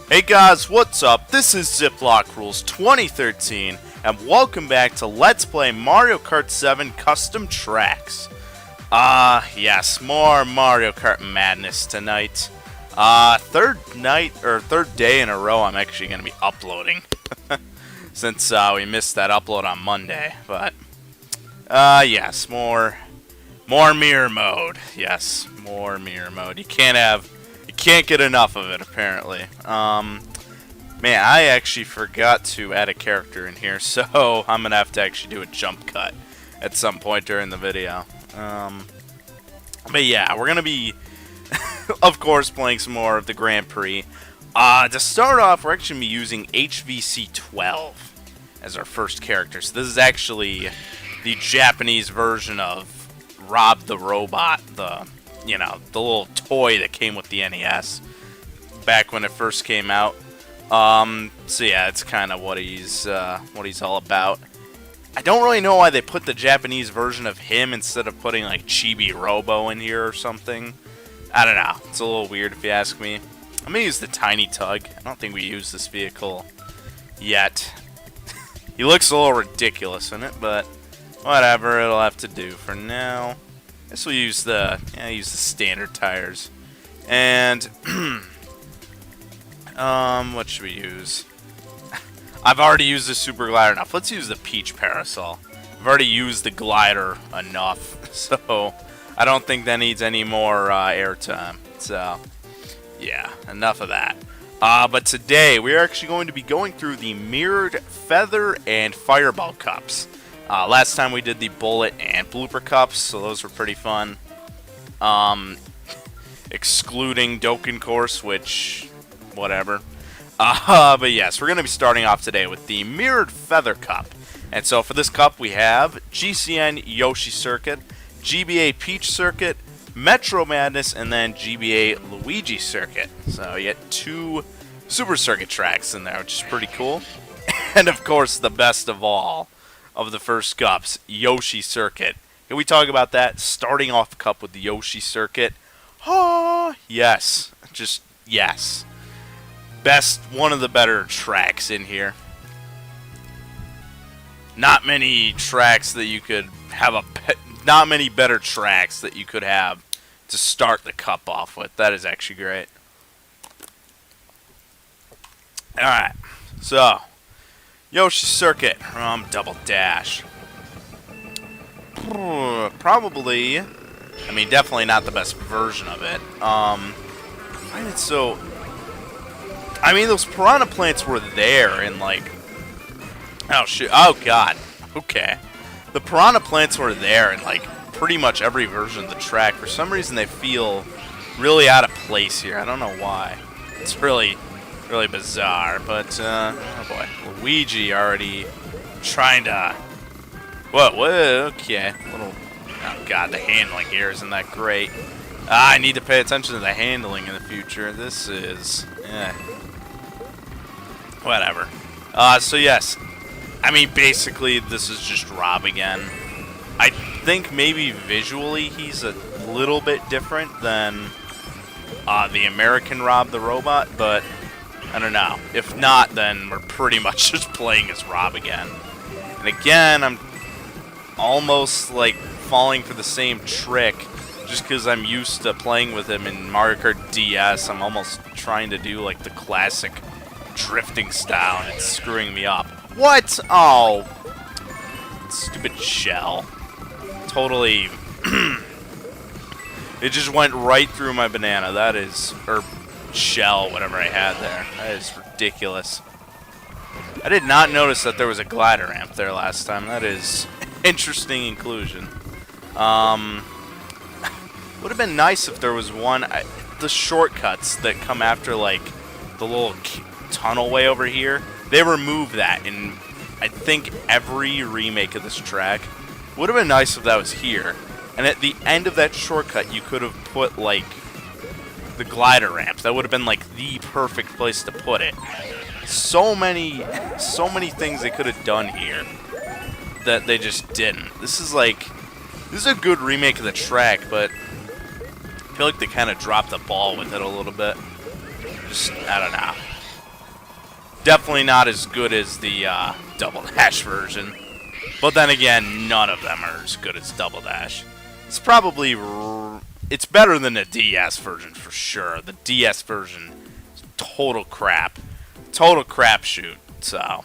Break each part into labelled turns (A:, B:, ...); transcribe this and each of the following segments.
A: Hey guys, what's up? This is Ziploc Rules 2013, and welcome back to Let's Play Mario Kart 7 Custom Tracks. Yes, more Mario Kart madness tonight. Third day in a row I'm actually going to be uploading, since we missed that upload on Monday, but, yes, more mirror mode. Yes, more mirror mode. You can't get enough of it, apparently. Man, I actually forgot to add a character in here, so I'm gonna have to actually do a jump cut at some point during the video. But yeah, we're gonna be, of course, playing some more of the Grand Prix. To start off, we're actually gonna be using HVC 12 as our first character. So this is actually the Japanese version of Rob the Robot, the little toy that came with the NES back when it first came out. So yeah, it's kind of what he's all about. I don't really know why they put the Japanese version of him instead of putting like Chibi Robo in here or something. I don't know. It's a little weird if you ask me. I'm gonna use the Tiny Tug. I don't think we used this vehicle yet. He looks a little ridiculous in it, but whatever. It'll have to do for now. I guess we'll use the standard tires. And what should we use? I've already used the super glider enough. Let's use the Peach Parasol. I've already used the glider enough, so I don't think that needs any more airtime. So yeah, enough of that. But today we are actually going to be going through the mirrored feather and fireball cups. Last time we did the bullet and blooper cups, so those were pretty fun. Excluding Dokkan Course, which, whatever. But yes, we're going to be starting off today with the mirrored feather cup. And so for this cup we have GCN Yoshi Circuit, GBA Peach Circuit, Metro Madness, and then GBA Luigi Circuit. So you get 2 Super Circuit tracks in there, which is pretty cool. And of course, the best of all of the first cups, Yoshi Circuit. Can we talk about that? Starting off the cup with the Yoshi Circuit. Oh, yes. Just, yes. One of the better tracks in here. Not many tracks that you could have not many better tracks that you could have to start the cup off with. That is actually great. Alright, so Yoshi Circuit from Double Dash. Probably, I mean, definitely not the best version of it. I find it so. I mean, those piranha plants were there in like. Oh shit! Oh god. Okay. The piranha plants were there in like pretty much every version of the track. For some reason, they feel really out of place here. I don't know why. It's really bizarre, but, oh boy. Luigi already trying to... Whoa, okay. Oh god, the handling here isn't that great. I need to pay attention to the handling in the future. This is... Whatever. So yes. I mean, basically, this is just Rob again. I think maybe visually he's a little bit different than the American Rob the Robot, but... I don't know. If not, then we're pretty much just playing as Rob again. And again, I'm almost like falling for the same trick just because I'm used to playing with him in Mario Kart DS. I'm almost trying to do like the classic drifting style and it's screwing me up. What? Oh. Stupid shell. Totally. It just went right through my banana. That is... shell, whatever I had there. That is ridiculous. I did not notice that there was a glider ramp there last time. That is interesting inclusion. Would have been nice if there was one. The shortcuts that come after like the little tunnel way over here. They removed that in I think every remake of this track. Would have been nice if that was here. And at the end of that shortcut, you could have put like the glider ramp. That would have been like the perfect place to put it. So many things they could have done here that they just didn't. This is a good remake of the track, but I feel like they kind of dropped the ball with it a little bit. Just, I don't know. Definitely not as good as the Double Dash version. But then again, none of them are as good as Double Dash. It's probably... it's better than the DS version for sure. The DS version is total crap. Total crapshoot. So,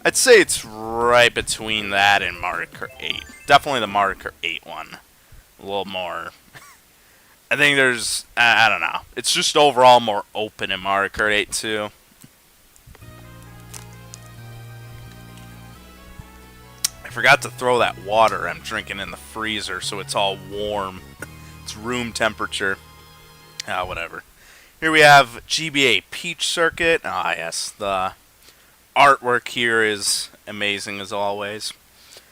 A: I'd say it's right between that and Mario Kart 8. Definitely the Mario Kart 8 one. A little more... I think there's... I don't know. It's just overall more open in Mario Kart 8 too. I forgot to throw that water I'm drinking in the freezer so it's all warm. It's room temperature. Whatever. Here we have GBA Peach Circuit. Ah, yes. The artwork here is amazing as always.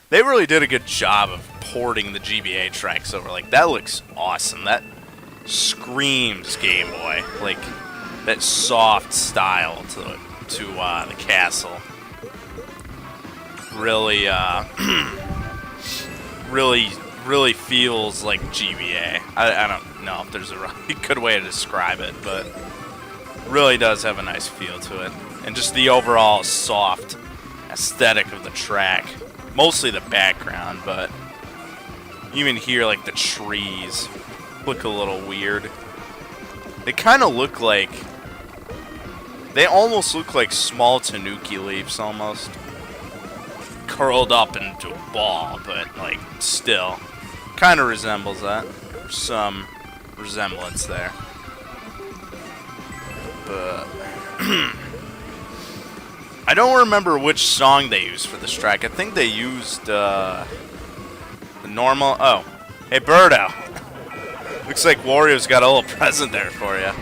A: They really did a good job of porting the GBA tracks over. Like, that looks awesome. That screams Game Boy. Like, that soft style to the castle. Really, really feels like GBA. I don't know if there's a really good way to describe it, but really does have a nice feel to it. And just the overall soft aesthetic of the track. Mostly the background, but even here, like, the trees look a little weird. They kind of look like... they almost look like small tanuki leaves, almost. Curled up into a ball, but, like, still kind of resembles that. There's some resemblance there. But I don't remember which song they used for this track. I think they used the normal... oh, hey, Birdo. Looks like Wario's got a little present there for you.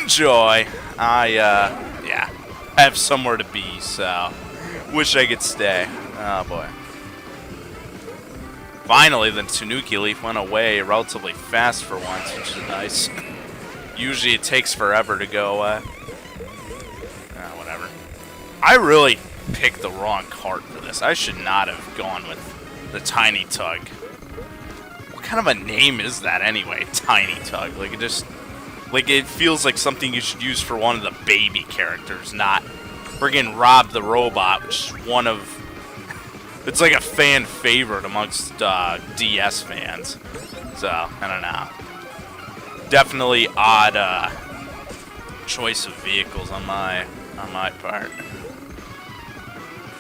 A: Enjoy. Yeah, I have somewhere to be, so... wish I could stay. Oh boy. Finally, the Tanuki leaf went away relatively fast for once, which is nice. Usually it takes forever to go away. Whatever. I really picked the wrong cart for this. I should not have gone with the Tiny Tug. What kind of a name is that anyway? Tiny Tug. Like, it just... like, it feels like something you should use for one of the baby characters, not... friggin' Rob the Robot, which is one of... it's like a fan favorite amongst DS fans. So, I don't know. Definitely odd choice of vehicles on my part.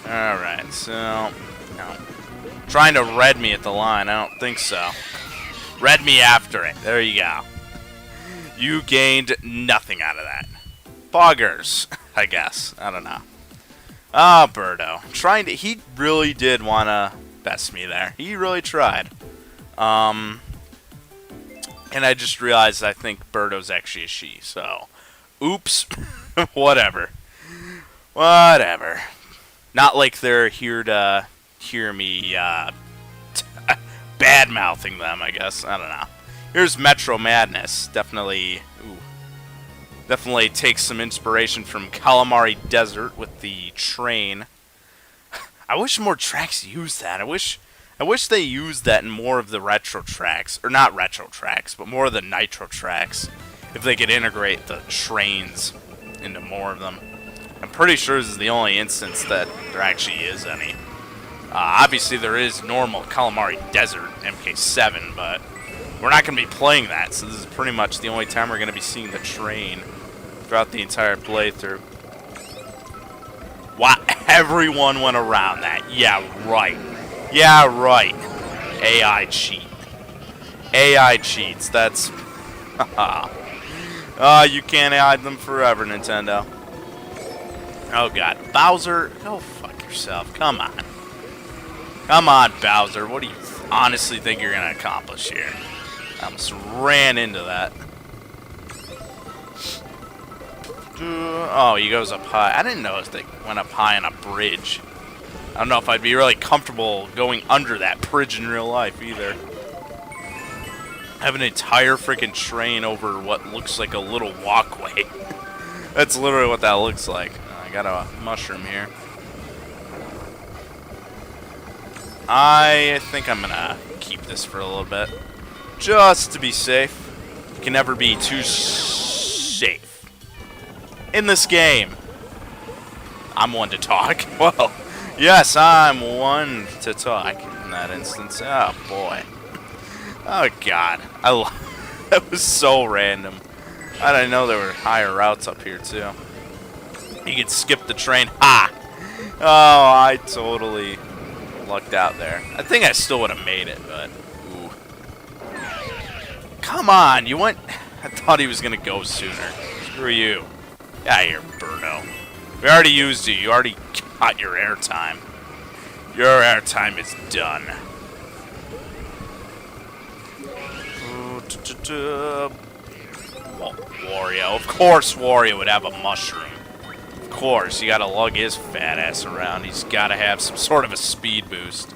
A: Alright, so... no. Trying to red me at the line, I don't think so. Red me after it. There you go. You gained nothing out of that. Boggers, I guess. I don't know. Ah, Birdo. He really did want to best me there. He really tried. And I just realized I think Birdo's actually a she, so... oops. Whatever. Whatever. Not like they're here to hear me, bad-mouthing them, I guess. I don't know. Here's Metro Madness. Definitely... ooh. Definitely takes some inspiration from Calamari Desert with the train. I wish more tracks used that. I wish they used that in more of the retro tracks. Or not retro tracks, but more of the nitro tracks. If they could integrate the trains into more of them. I'm pretty sure this is the only instance that there actually is any. Obviously there is normal Calamari Desert MK7, but we're not going to be playing that. So this is pretty much the only time we're going to be seeing the train throughout the entire playthrough. Wow, everyone went around that. Yeah, right. Yeah, right. AI cheat. AI cheats. That's... you can't hide them forever, Nintendo. Oh, God. Bowser, go fuck yourself. Come on. Come on, Bowser. What do you honestly think you're going to accomplish here? I almost ran into that. Oh, he goes up high. I didn't know if they went up high on a bridge. I don't know if I'd be really comfortable going under that bridge in real life either. Have an entire freaking train over what looks like a little walkway. That's literally what that looks like. I got a mushroom here. I think I'm gonna keep this for a little bit. Just to be safe. You can never be too safe in this game. I'm one to talk. Well, yes, I'm one to talk in that instance. Oh, boy. Oh, God. That was so random. I didn't know there were higher routes up here, too. You could skip the train. Ha! Oh, I totally lucked out there. I think I still would have made it, but... Ooh. Come on, you went... I thought he was going to go sooner. Screw you. Get out of here, Birdo. We already used you. You already got your airtime. Your airtime is done. Wario. Of course Wario would have a mushroom. Of course. You gotta lug his fat ass around. He's gotta have some sort of a speed boost.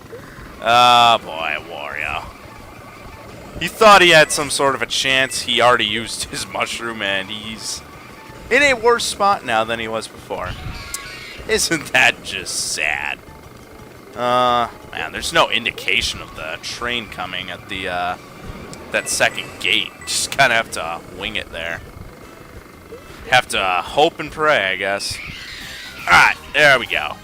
A: Oh boy, Wario. He thought he had some sort of a chance. He already used his mushroom and he's in a worse spot now than he was before. Isn't that just sad? Man, there's no indication of the train coming at the, that second gate. Just kind of have to wing it there. Have to hope and pray, I guess. Alright, there we go.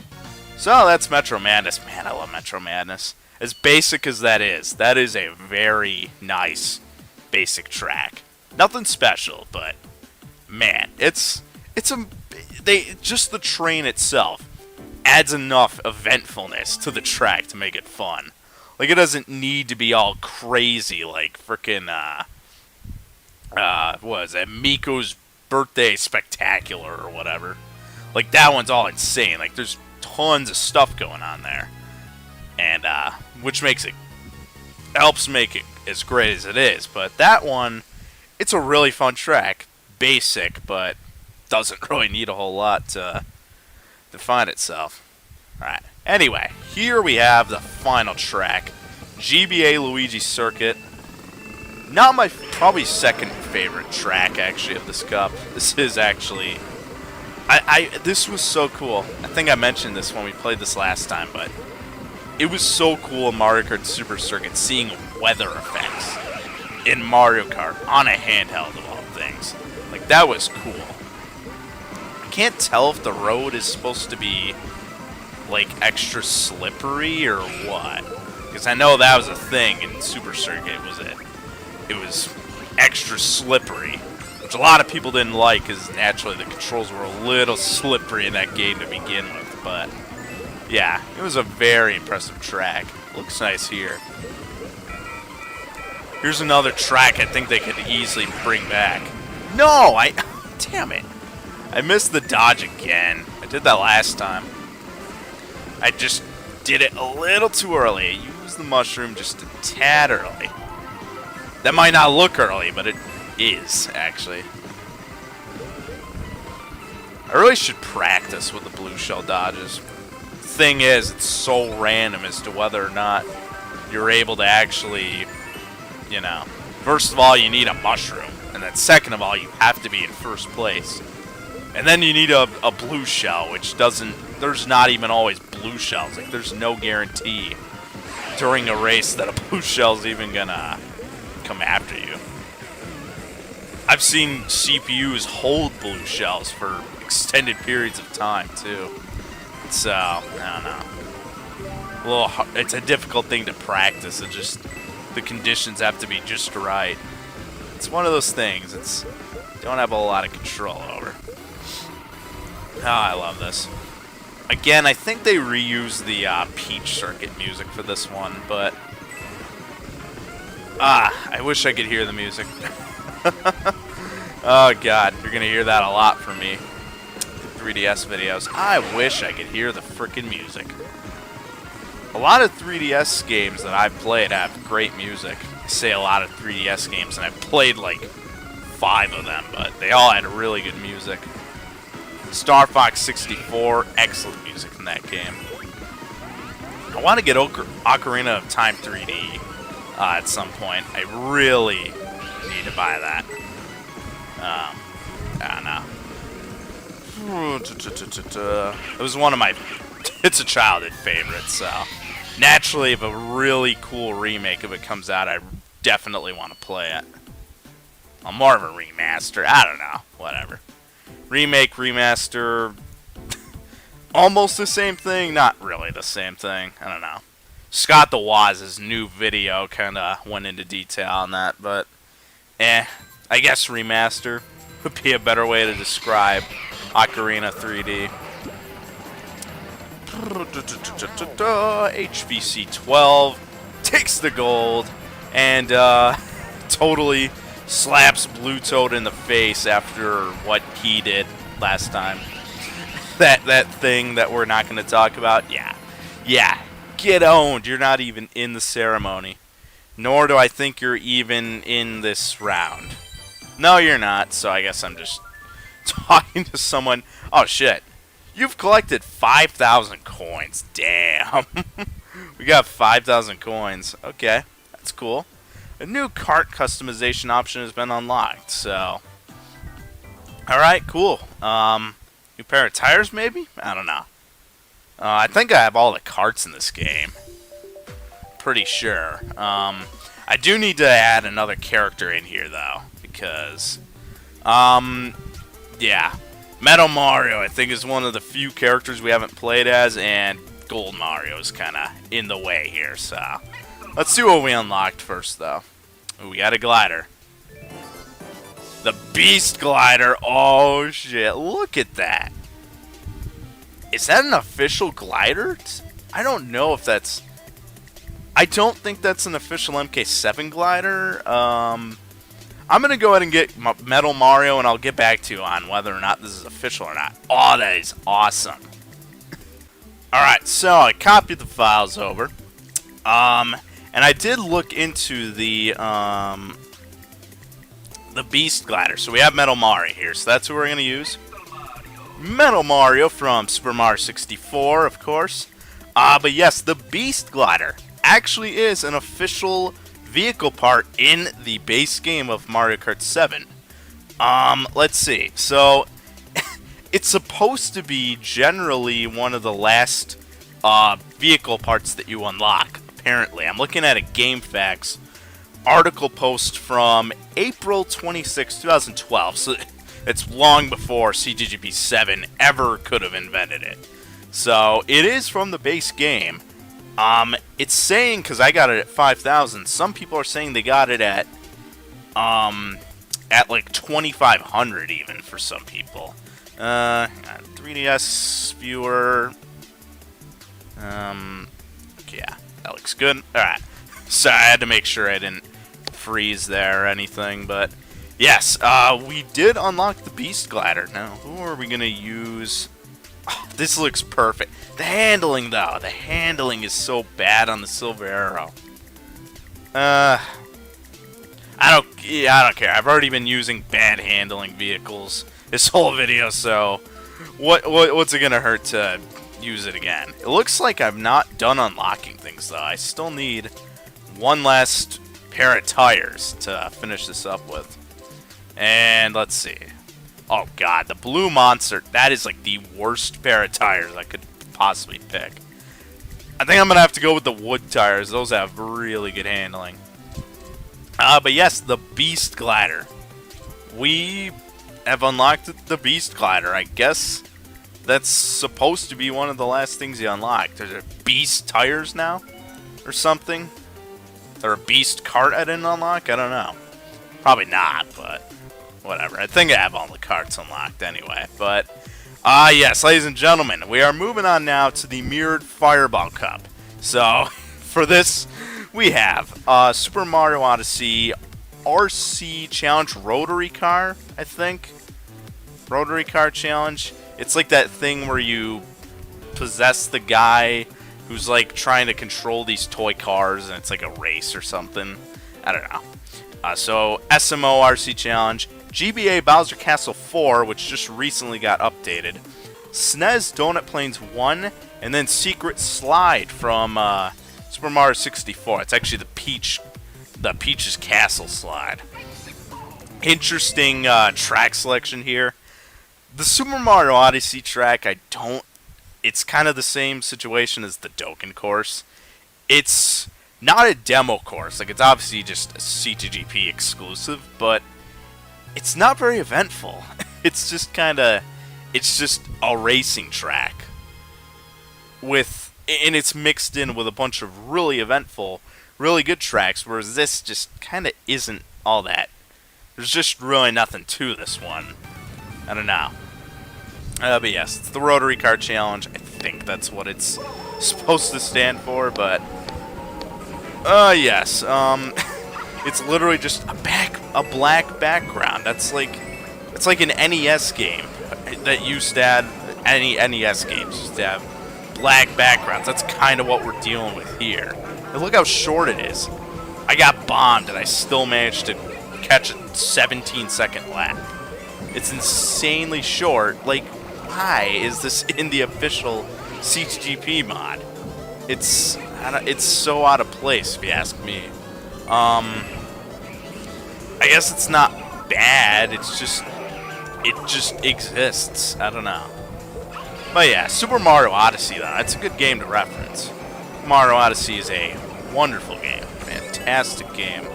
A: So, that's Metro Madness. Man, I love Metro Madness. As basic as that is a very nice basic track. Nothing special, but man, just the train itself adds enough eventfulness to the track to make it fun. Like, it doesn't need to be all crazy like frickin' what was it, Miko's Birthday Spectacular or whatever. Like, that one's all insane. Like, there's tons of stuff going on there. And, which helps make it as great as it is. But that one, it's a really fun track. Basic, but doesn't really need a whole lot to define itself. Alright. Anyway, here we have the final track. GBA Luigi Circuit. Not my, probably second favorite track, actually, of this cup. This is actually... this was so cool. I think I mentioned this when we played this last time, but... It was so cool in Mario Kart Super Circuit seeing weather effects in Mario Kart on a handheld of all things. Like, that was cool. I can't tell if the road is supposed to be, like, extra slippery or what. Because I know that was a thing in Super Circuit, was it? It was extra slippery, which a lot of people didn't like because naturally the controls were a little slippery in that game to begin with, but... Yeah, it was a very impressive track. Looks nice here. Here's another track I think they could easily bring back. No, damn it. I missed the dodge again. I did that last time. I just did it a little too early. I used the mushroom just a tad early. That might not look early, but it is, actually. I really should practice with the blue shell dodges. Thing is, it's so random as to whether or not you're able to actually, you know, first of all, you need a mushroom, and then second of all, you have to be in first place. And then you need a blue shell, which there's not even always blue shells. Like, there's no guarantee during a race that a blue shell's even gonna come after you. I've seen CPUs hold blue shells for extended periods of time, too. So, I don't know. It's a difficult thing to practice. The conditions have to be just right. It's one of those things. Don't have a lot of control over. Oh, I love this. Again, I think they reused the Peach Circuit music for this one, but I wish I could hear the music. Oh God, you're gonna hear that a lot from me. 3DS videos. I wish I could hear the frickin' music. A lot of 3DS games that I've played have great music. I say a lot of 3DS games, and I've played like 5 of them, but they all had really good music. Star Fox 64, excellent music in that game. I want to get Ocarina of Time 3D at some point. I really need to buy that. I don't know. It was one of my... It's a childhood favorite, so... Naturally, if a really cool remake of it comes out, I definitely want to play it. Well, more of a remaster. I don't know. Whatever. Remake, remaster... almost the same thing, not really the same thing. I don't know. Scott the Waz's new video kind of went into detail on that, but I guess remaster would be a better way to describe Ocarina 3D. HVC 12 takes the gold and totally slaps Blue Toad in the face after what he did last time. That thing that we're not going to talk about. Yeah, get owned. You're not even in the ceremony. Nor do I think you're even in this round. No, you're not, so I guess I'm just talking to someone. Oh, shit. You've collected 5,000 coins. Damn. We got 5,000 coins. Okay, that's cool. A new cart customization option has been unlocked, so... Alright, cool. New pair of tires, maybe? I don't know. I think I have all the carts in this game. Pretty sure. I do need to add another character in here, though, because... yeah. Metal Mario, I think, is one of the few characters we haven't played as, and Gold Mario is kind of in the way here, so... Let's see what we unlocked first, though. Ooh, we got a glider. The Beast Glider. Oh, shit. Look at that. Is that an official glider? I don't know if that's... I don't think that's an official MK7 glider. I'm going to go ahead and get Metal Mario, and I'll get back to you on whether or not this is official or not. Oh, that is awesome. Alright, so I copied the files over. And I did look into the Beast Glider. So we have Metal Mario here, so that's who we're going to use. Metal Mario from Super Mario 64, of course. But yes, the Beast Glider actually is an official vehicle part in the base game of Mario Kart 7. Let's see. So, it's supposed to be generally one of the last vehicle parts that you unlock, apparently. I'm looking at a GameFAQs article post from April 26, 2012. So, it's long before CGGP 7 ever could have invented it. So, it is from the base game. It's saying, because I got it at 5,000, some people are saying they got it at like 2,500 even for some people. 3DS viewer. Yeah, that looks good. Alright. So I had to make sure I didn't freeze there or anything, but yes, we did unlock the Beast Glider. Now, who are we going to use? Oh, this looks perfect. The handling, though. The handling is so bad on the Silver Arrow. I don't care. I've already been using bad handling vehicles this whole video, so what's it gonna hurt to use it again? It looks like I'm not done unlocking things, though. I still need one last pair of tires to finish this up with. And let's see. Oh god, the Blue Monster, that is like the worst pair of tires I could possibly pick. I think I'm going to have to go with the wood tires. Those have really good handling. But yes, the Beast Glider. We have unlocked the Beast Glider. I guess that's supposed to be one of the last things you unlock. There's Beast tires now? Or something? Or a Beast cart I didn't unlock? I don't know. Probably not, but whatever. I think I have all the carts unlocked anyway. But, yes, ladies and gentlemen, we are moving on now to the Mirrored Fireball Cup. So, for this, we have Super Mario Odyssey RC Challenge Rotary Car, I think. Rotary Car Challenge. It's like that thing where you possess the guy who's like trying to control these toy cars and it's like a race or something. I don't know. So, SMO RC Challenge. GBA Bowser Castle 4, which just recently got updated. SNES Donut Plains 1, and then Secret Slide from Super Mario 64. It's actually the Peach's Castle slide. Interesting track selection here. The Super Mario Odyssey track, it's kind of the same situation as the Dokkan course. It's not a demo course, like it's obviously just a CGGP exclusive, but it's not very eventful. It's just a racing track. and it's mixed in with a bunch of really eventful, really good tracks, whereas this just kind of isn't all that. There's just really nothing to this one. I don't know. But yes, it's the Rotary Kart Challenge. I think that's what it's supposed to stand for, but yes. It's literally just a black background. It's like an NES game that used to have any NES games used to have black backgrounds. That's kind of what we're dealing with here. And look how short it is. I got bombed and I still managed to catch a 17-second lap. It's insanely short. Like, why is this in the official CGP mod? It's so out of place, if you ask me. I guess it's not bad. It just exists. I don't know. But yeah, Super Mario Odyssey, though, that's a good game to reference. Mario Odyssey is a wonderful game. Fantastic game.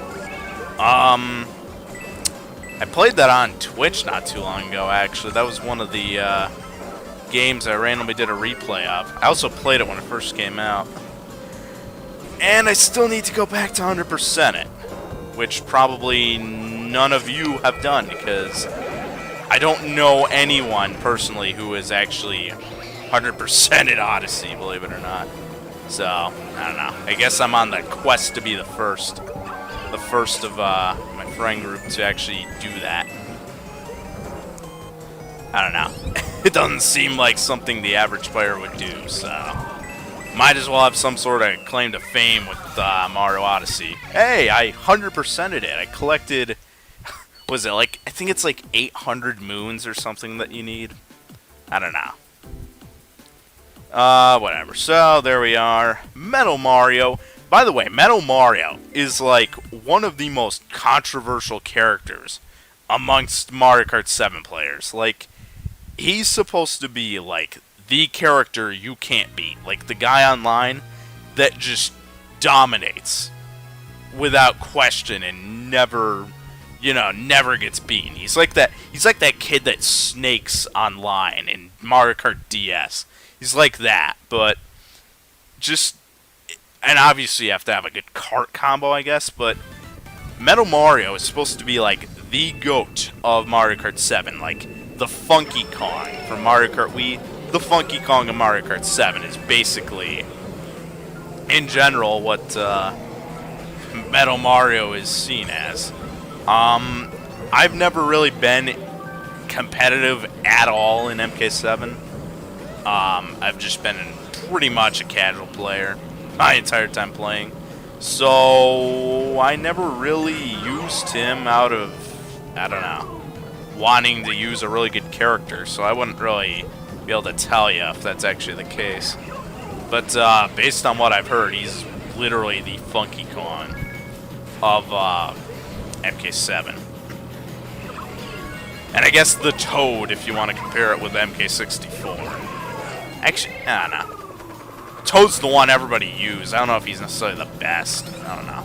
A: I played that on Twitch not too long ago, actually. That was one of the games I randomly did a replay of. I also played it when it first came out. And I still need to go back to 100% it, which probably none of you have done, because I don't know anyone personally who is actually 100%ed Odyssey, believe it or not. So, I don't know. I guess I'm on the quest to be the first of my friend group to actually do that. I don't know. It doesn't seem like something the average player would do, so might as well have some sort of claim to fame with Mario Odyssey. Hey, I 100%ed it. I collected, was it like, I think it's like 800 moons or something that you need. I don't know. Whatever. So, there we are. Metal Mario. By the way, Metal Mario is like one of the most controversial characters amongst Mario Kart 7 players. Like, he's supposed to be like the character you can't beat. Like the guy online that just dominates without question and never gets beaten. He's like that kid that snakes online in Mario Kart DS. He's like that, but just, and obviously you have to have a good kart combo, I guess, but Metal Mario is supposed to be like the GOAT of Mario Kart 7, like the Funky Kong from Mario Kart Wii. The Funky Kong of Mario Kart 7 is basically, in general, what Metal Mario is seen as. I've never really been competitive at all in MK7. I've just been pretty much a casual player my entire time playing. So I never really used him out of, I don't know, wanting to use a really good character. So I wouldn't really be able to tell you if that's actually the case. But based on what I've heard, he's literally the Funky Kong of MK7. And I guess the Toad, if you want to compare it with MK64. Actually, I don't know. Toad's the one everybody used. I don't know if he's necessarily the best. I don't know.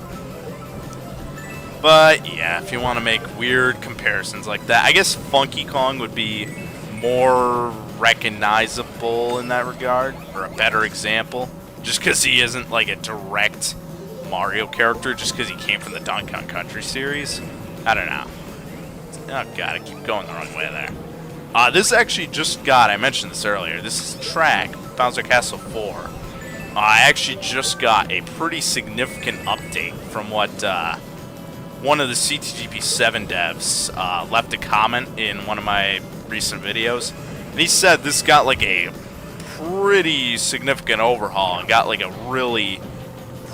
A: But, yeah, if you want to make weird comparisons like that, I guess Funky Kong would be more recognizable in that regard, or a better example, just because he isn't like a direct Mario character, just because he came from the Donkey Kong Country series. I don't know. Oh god, I keep going the wrong way there. This actually just got, I mentioned this earlier, this is track, Bowser Castle 4. I actually just got a pretty significant update from what one of the CTGP 7 devs left a comment in one of my recent videos. And he said this got like a pretty significant overhaul and got like a really,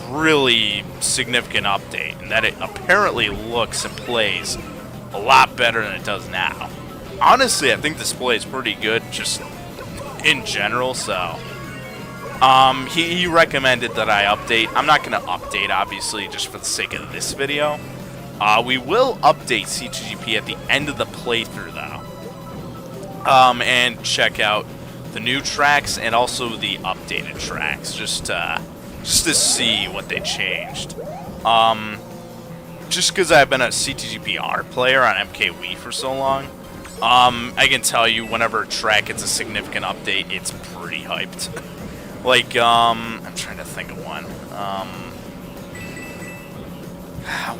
A: really significant update. And that it apparently looks and plays a lot better than it does now. Honestly, I think this plays pretty good just in general, so he recommended that I update. I'm not going to update, obviously, just for the sake of this video. We will update CTGP at the end of the playthrough, though. And check out the new tracks and also the updated tracks, just to see what they changed. Just because I've been a CTGPR player on MK Wii for so long, I can tell you whenever a track gets a significant update, it's pretty hyped. Like, I'm trying to think of one.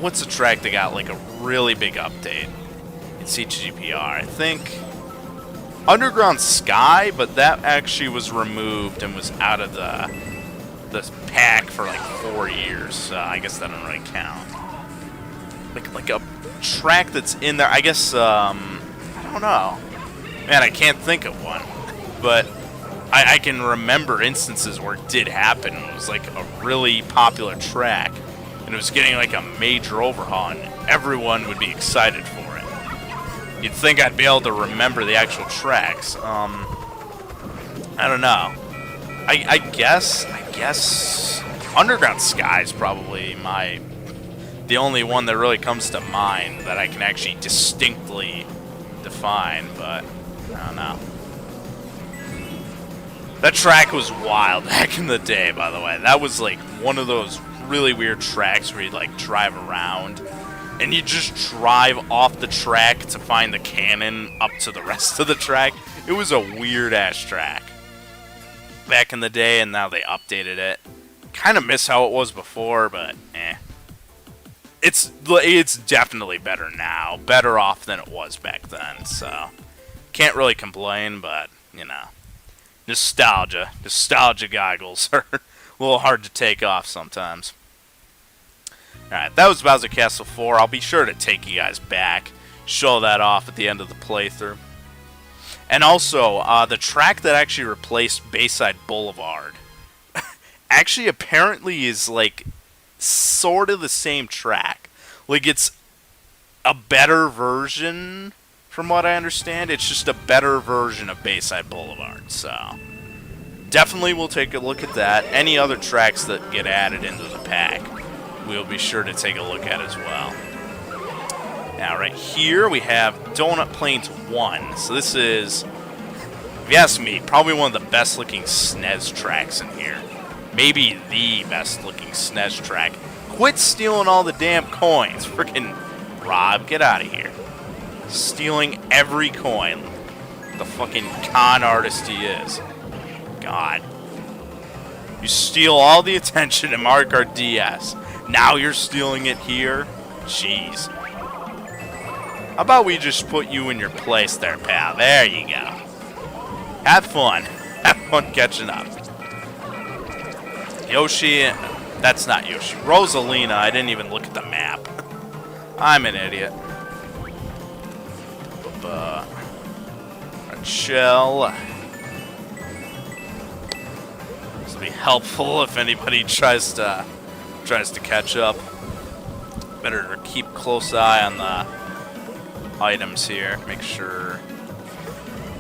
A: What's a track that got, like, a really big update in CGPR? I think Underground Sky, but that actually was removed and was out of the pack for, like, 4 years. So I guess that doesn't really count. Like a track that's in there, I guess, I don't know. Man, I can't think of one. But I can remember instances where it did happen. It was like a really popular track, and it was getting like a major overhaul, and everyone would be excited for it. You'd think I'd be able to remember the actual tracks. I don't know. I guess Underground Sky is probably the only one that really comes to mind that I can actually distinctly define, but I don't know. That track was wild back in the day, by the way. That was like one of those really weird tracks where you like drive around and you just drive off the track to find the cannon up to the rest of the track. It was a weird ass track back in the day, and now they updated it. Kind of miss how it was before, but it's definitely better now. Better off than it was back then, so can't really complain, but you know. Nostalgia goggles are a little hard to take off sometimes. Alright, that was Bowser Castle 4. I'll be sure to take you guys back, show that off at the end of the playthrough. And also, the track that actually replaced Bayside Boulevard actually apparently is like sort of the same track. Like, it's a better version. From what I understand, it's just a better version of Bayside Boulevard, so definitely we'll take a look at that. Any other tracks that get added into the pack, we'll be sure to take a look at as well. Now, right here, we have Donut Plains 1. So this is, if you ask me, probably one of the best-looking SNES tracks in here. Maybe the best-looking SNES track. Quit stealing all the damn coins. Freaking Rob, get out of here. Stealing every coin. The fucking con artist he is. God. You steal all the attention in Mario Kart DS. Now you're stealing it here? Jeez. How about we just put you in your place there, pal? There you go. Have fun. Have fun catching up. Yoshi. That's not Yoshi. Rosalina. I didn't even look at the map. I'm an idiot. A shell. This will be helpful if anybody tries to catch up. Better keep close eye on the items here. Make sure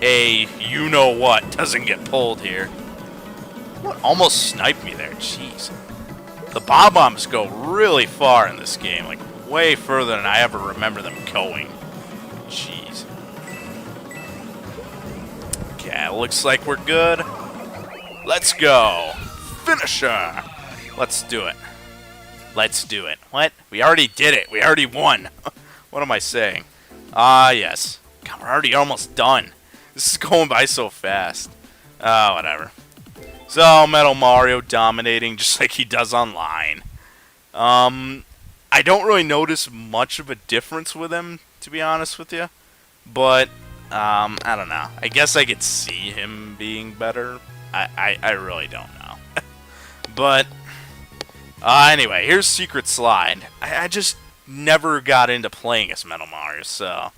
A: you know what doesn't get pulled here. What? Almost sniped me there. Jeez. The bob-bombs go really far in this game, like way further than I ever remember them going. Jeez. Okay, looks like we're good. Let's go. Finisher. Let's do it. Let's do it. What? We already did it. We already won. What am I saying? Yes. God, we're already almost done. This is going by so fast. Whatever. So, Metal Mario dominating just like he does online. I don't really notice much of a difference with him, to be honest with you. But I don't know. I guess I could see him being better. I really don't know. But anyway, here's Secret Slide. I just never got into playing as Metal Mario, so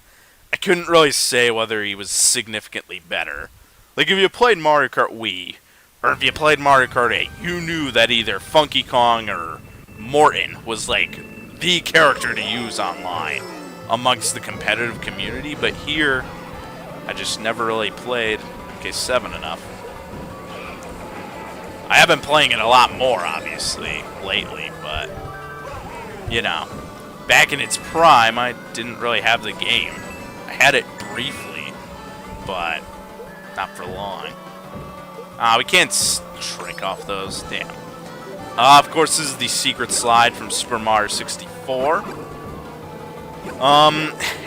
A: I couldn't really say whether he was significantly better. Like, if you played Mario Kart Wii, or if you played Mario Kart 8, you knew that either Funky Kong or Morton was, like, the character to use online amongst the competitive community, but here, I just never really played MK7 enough. I have been playing it a lot more, obviously, lately, but, you know, back in its prime, I didn't really have the game. I had it briefly, but not for long. We can't trick off those, damn. Of course, this is the Secret Slide from Super Mario 64.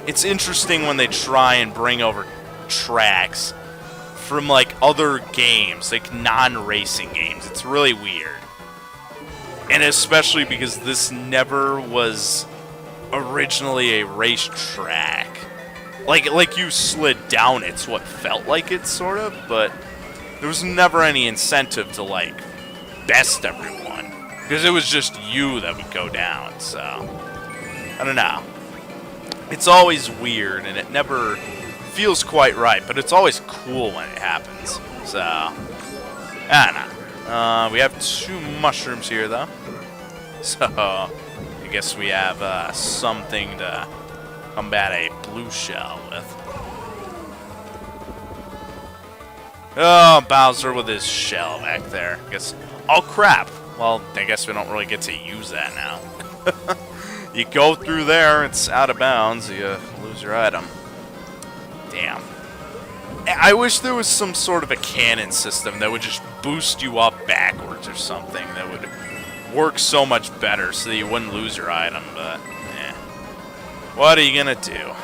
A: It's interesting when they try and bring over tracks from like other games, like non-racing games. It's really weird. And especially because this never was originally a racetrack. Like you slid down it's what felt like it, sort of, but there was never any incentive to, like, best everyone. Because it was just you that would go down, so... I don't know. It's always weird, and it never feels quite right, but it's always cool when it happens. So, I don't know. We have 2 mushrooms here, though. So, I guess we have something to combat a blue shell with. Oh, Bowser with his shell back there. I guess. Oh, crap. Well, I guess we don't really get to use that now. You go through there, it's out of bounds, you lose your item. Damn. I wish there was some sort of a cannon system that would just boost you up backwards or something that would work so much better so that you wouldn't lose your item, but, eh. What are you gonna do?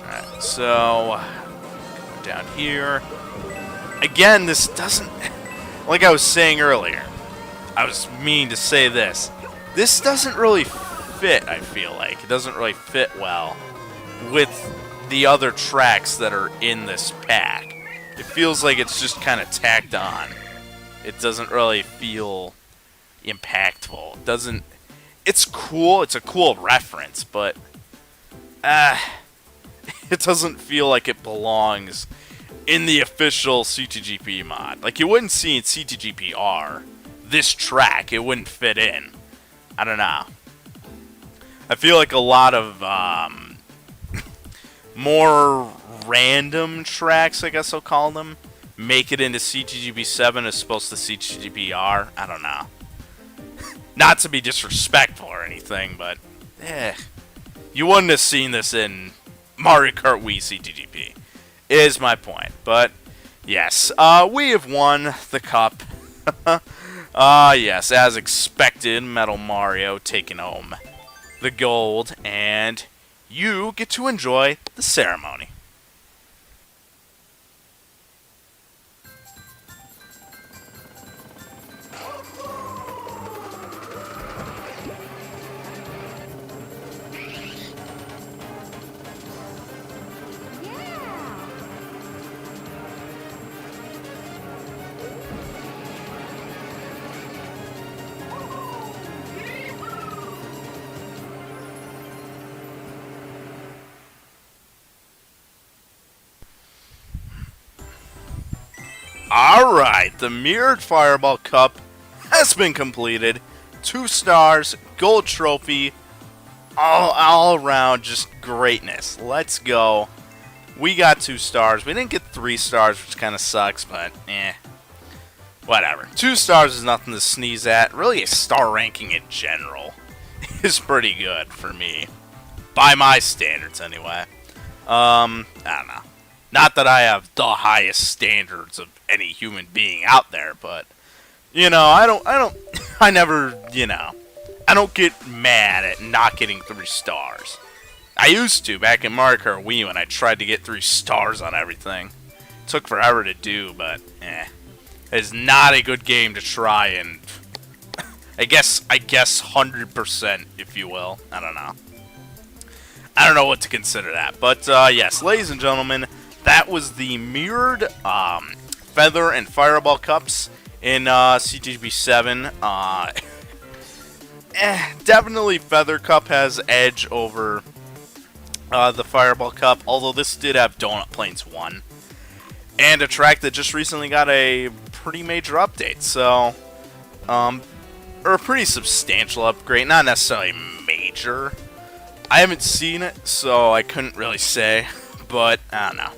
A: Alright, so, go down here. Again, this doesn't, like I was saying earlier, I was meaning to say this. This doesn't really fit, I feel like. It doesn't really fit well with the other tracks that are in this pack. It feels like it's just kind of tacked on. It doesn't really feel impactful. It doesn't... It's cool. It's a cool reference, but... it doesn't feel like it belongs in the official CTGP mod. Like, you wouldn't see in CTGPR this track. It wouldn't fit in. I don't know. I feel like a lot of more random tracks, I guess I'll call them, make it into CTGP 7 as opposed to CTGPR. I don't know. Not to be disrespectful or anything, but you wouldn't have seen this in Mario Kart Wii CTGP, is my point. But yes, we have won the cup. Yes, as expected, Metal Mario taking home the gold, and you get to enjoy the ceremony. Alright, the Mirrored Fireball Cup has been completed. 2 stars, gold trophy, all around just greatness. Let's go. We got 2 stars. We didn't get 3 stars, which kind of sucks, but whatever. 2 stars is nothing to sneeze at. Really, a star ranking in general is pretty good for me. By my standards, anyway. I don't know. Not that I have the highest standards of any human being out there, but, you know, I don't get mad at not getting 3 stars. I used to, back in Mario Kart Wii, when I tried to get 3 stars on everything. It took forever to do, but, it's not a good game to try and, I guess 100%, if you will. I don't know. I don't know what to consider that, but, yes, ladies and gentlemen, that was the Mirrored Feather and Fireball Cups in CTGP 7. Definitely Feather Cup has edge over the Fireball Cup, although this did have Donut Plains 1. And a track that just recently got a pretty major update, so... or a pretty substantial upgrade, not necessarily major. I haven't seen it, so I couldn't really say, but I don't know.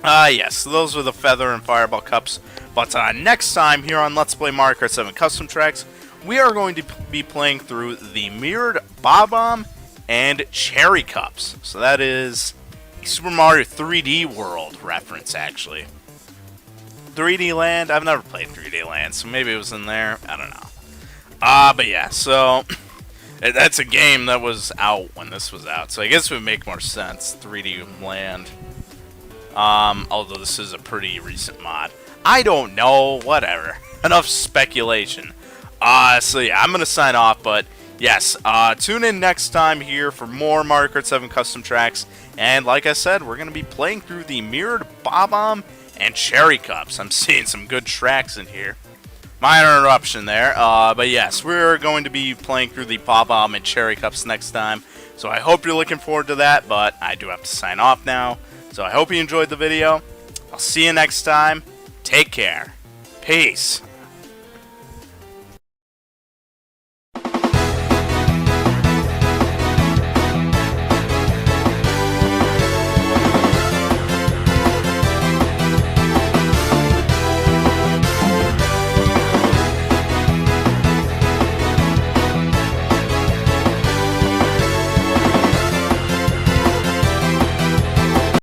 A: Yes, so those were the Feather and Fireball Cups. But next time here on Let's Play Mario Kart 7 Custom Tracks, we are going to be playing through the Mirrored Bob-omb and Cherry Cups. So that is a Super Mario 3D World reference, actually. 3D Land? I've never played 3D Land, so maybe it was in there. I don't know. But yeah, so that's a game that was out when this was out. So I guess it would make more sense, 3D Land. Although this is a pretty recent mod. I don't know, whatever. Enough speculation. So yeah, I'm gonna sign off, but yes, tune in next time here for more Mario Kart 7 custom tracks, and like I said, we're gonna be playing through the Mirrored Bob-omb and Cherry Cups. I'm seeing some good tracks in here. Minor interruption there, but yes, we're going to be playing through the Bob-omb and Cherry Cups next time, so I hope you're looking forward to that, but I do have to sign off now. So I hope you enjoyed the video. I'll see you next time. Take care. Peace.